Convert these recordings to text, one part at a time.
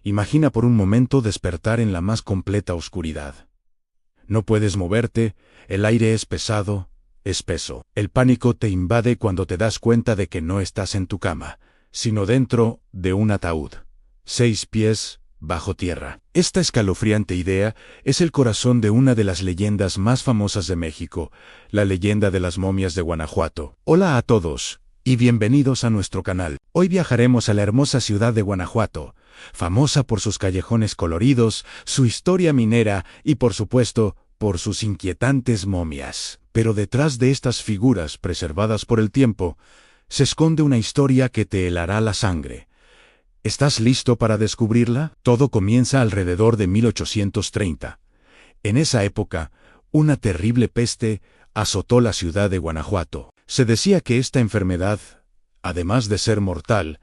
Imagina por un momento despertar en la más completa oscuridad. No puedes moverte, el aire es pesado, espeso. El pánico te invade cuando te das cuenta de que no estás en tu cama, sino dentro de un ataúd, 6 pies bajo tierra. Esta escalofriante idea es el corazón de una de las leyendas más famosas de México, la leyenda de las momias de Guanajuato. Hola a todos, y bienvenidos a nuestro canal. Hoy viajaremos a la hermosa ciudad de Guanajuato, famosa por sus callejones coloridos, su historia minera y, por supuesto, por sus inquietantes momias. Pero detrás de estas figuras preservadas por el tiempo, se esconde una historia que te helará la sangre. ¿Estás listo para descubrirla? Todo comienza alrededor de 1830. En esa época, una terrible peste azotó la ciudad de Guanajuato. Se decía que esta enfermedad, además de ser mortal,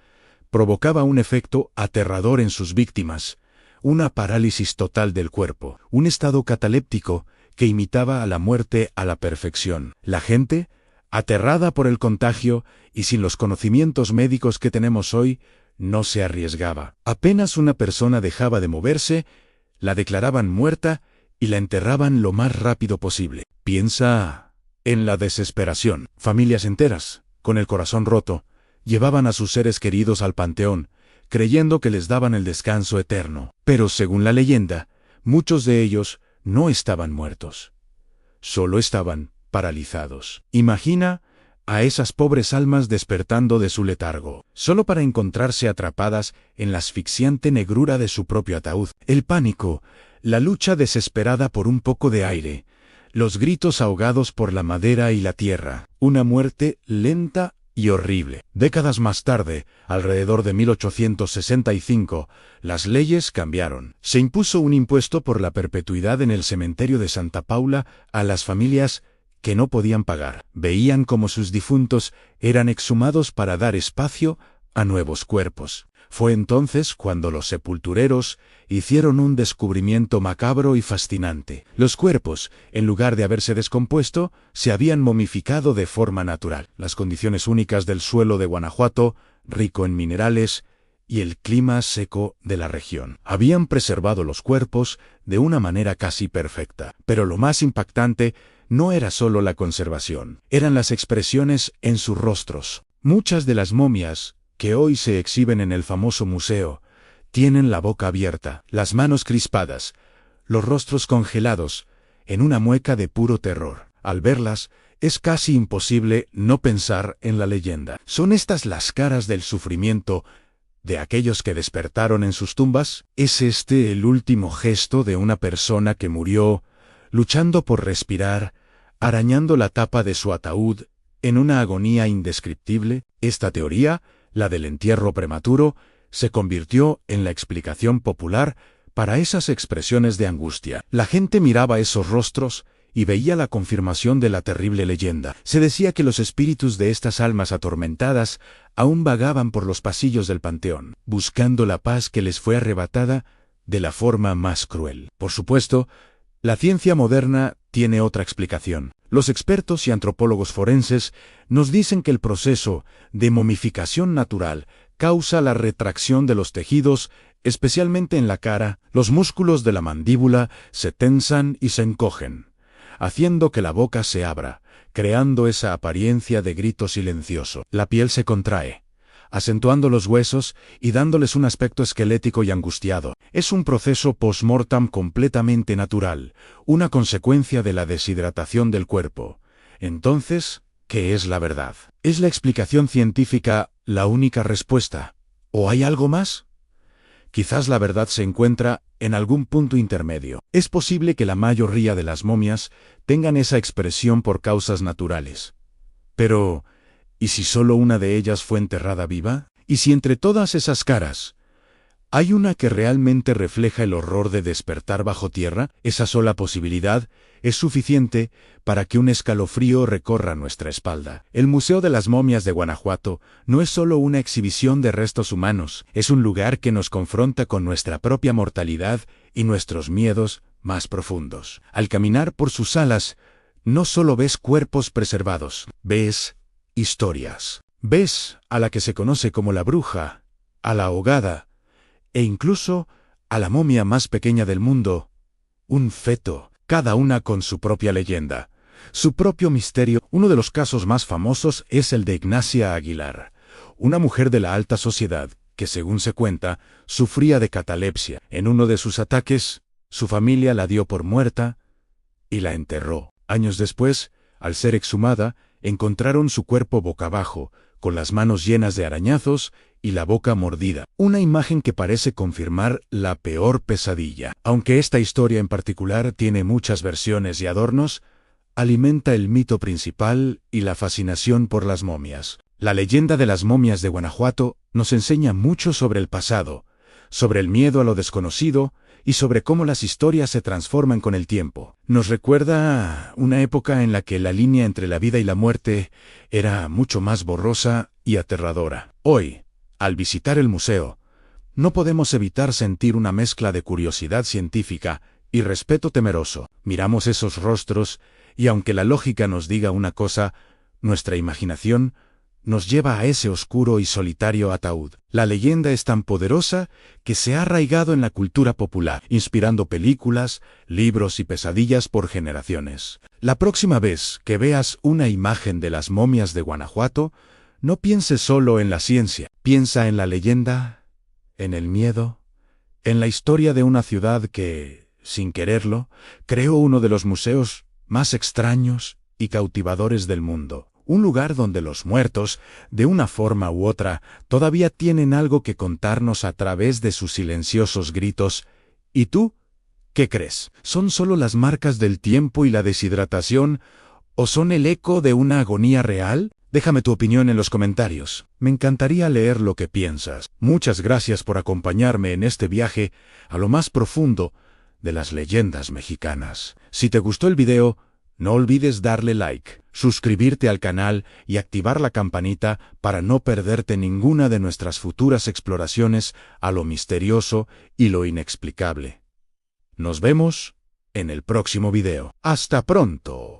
provocaba un efecto aterrador en sus víctimas, una parálisis total del cuerpo, un estado cataléptico que imitaba a la muerte a la perfección. La gente, aterrada por el contagio y sin los conocimientos médicos que tenemos hoy, no se arriesgaba. Apenas una persona dejaba de moverse, la declaraban muerta y la enterraban lo más rápido posible. Piensa en la desesperación. Familias enteras, con el corazón roto, llevaban a sus seres queridos al panteón, creyendo que les daban el descanso eterno. Pero según la leyenda, muchos de ellos no estaban muertos. Solo estaban paralizados. Imagina a esas pobres almas despertando de su letargo, solo para encontrarse atrapadas en la asfixiante negrura de su propio ataúd. El pánico, la lucha desesperada por un poco de aire, los gritos ahogados por la madera y la tierra, una muerte lenta y horrible. Décadas más tarde, alrededor de 1865, las leyes cambiaron. Se impuso un impuesto por la perpetuidad en el cementerio de Santa Paula a las familias que no podían pagar. Veían como sus difuntos eran exhumados para dar espacio a nuevos cuerpos. Fue entonces cuando los sepultureros hicieron un descubrimiento macabro y fascinante. Los cuerpos, en lugar de haberse descompuesto, se habían momificado de forma natural. Las condiciones únicas del suelo de Guanajuato, rico en minerales, y el clima seco de la región habían preservado los cuerpos de una manera casi perfecta. Pero lo más impactante no era solo la conservación, eran las expresiones en sus rostros. Muchas de las momias, que hoy se exhiben en el famoso museo, tienen la boca abierta, las manos crispadas, los rostros congelados, en una mueca de puro terror. Al verlas, es casi imposible no pensar en la leyenda. ¿Son estas las caras del sufrimiento de aquellos que despertaron en sus tumbas? ¿Es este el último gesto de una persona que murió luchando por respirar, arañando la tapa de su ataúd en una agonía indescriptible? Esta teoría, la del entierro prematuro, se convirtió en la explicación popular para esas expresiones de angustia. La gente miraba esos rostros y veía la confirmación de la terrible leyenda. Se decía que los espíritus de estas almas atormentadas aún vagaban por los pasillos del panteón, buscando la paz que les fue arrebatada de la forma más cruel. Por supuesto, la ciencia moderna tiene otra explicación. Los expertos y antropólogos forenses nos dicen que el proceso de momificación natural causa la retracción de los tejidos, especialmente en la cara. Los músculos de la mandíbula se tensan y se encogen, haciendo que la boca se abra, creando esa apariencia de grito silencioso. La piel se contrae, acentuando los huesos y dándoles un aspecto esquelético y angustiado. Es un proceso post-mortem completamente natural, una consecuencia de la deshidratación del cuerpo. Entonces, ¿qué es la verdad? ¿Es la explicación científica la única respuesta? ¿O hay algo más? Quizás la verdad se encuentra en algún punto intermedio. Es posible que la mayoría de las momias tengan esa expresión por causas naturales. Pero, ¿y si solo una de ellas fue enterrada viva? ¿Y si entre todas esas caras hay una que realmente refleja el horror de despertar bajo tierra? Esa sola posibilidad es suficiente para que un escalofrío recorra nuestra espalda. El Museo de las Momias de Guanajuato no es solo una exhibición de restos humanos, es un lugar que nos confronta con nuestra propia mortalidad y nuestros miedos más profundos. Al caminar por sus salas, no solo ves cuerpos preservados, ves historias. Ves a la que se conoce como la bruja, a la ahogada e incluso a la momia más pequeña del mundo, un feto, cada una con su propia leyenda, su propio misterio. Uno de los casos más famosos es el de Ignacia Aguilar, una mujer de la alta sociedad que, según se cuenta, sufría de catalepsia. En uno de sus ataques, su familia la dio por muerta y la enterró. Años después, al ser exhumada, encontraron su cuerpo boca abajo, con las manos llenas de arañazos y la boca mordida. Una imagen que parece confirmar la peor pesadilla. Aunque esta historia en particular tiene muchas versiones y adornos, alimenta el mito principal y la fascinación por las momias. La leyenda de las momias de Guanajuato nos enseña mucho sobre el pasado, sobre el miedo a lo desconocido y sobre cómo las historias se transforman con el tiempo. Nos recuerda una época en la que la línea entre la vida y la muerte era mucho más borrosa y aterradora. Hoy, al visitar el museo, no podemos evitar sentir una mezcla de curiosidad científica y respeto temeroso. Miramos esos rostros y aunque la lógica nos diga una cosa, nuestra imaginación nos lleva a ese oscuro y solitario ataúd. La leyenda es tan poderosa que se ha arraigado en la cultura popular, inspirando películas, libros y pesadillas por generaciones. La próxima vez que veas una imagen de las momias de Guanajuato, no pienses solo en la ciencia, piensa en la leyenda, en el miedo, en la historia de una ciudad que, sin quererlo, creó uno de los museos más extraños y cautivadores del mundo. Un lugar donde los muertos, de una forma u otra, todavía tienen algo que contarnos a través de sus silenciosos gritos. ¿Y tú? ¿Qué crees? ¿Son solo las marcas del tiempo y la deshidratación, o son el eco de una agonía real? Déjame tu opinión en los comentarios. Me encantaría leer lo que piensas. Muchas gracias por acompañarme en este viaje a lo más profundo de las leyendas mexicanas. Si te gustó el video, no olvides darle like, suscribirte al canal y activar la campanita para no perderte ninguna de nuestras futuras exploraciones a lo misterioso y lo inexplicable. Nos vemos en el próximo video. ¡Hasta pronto!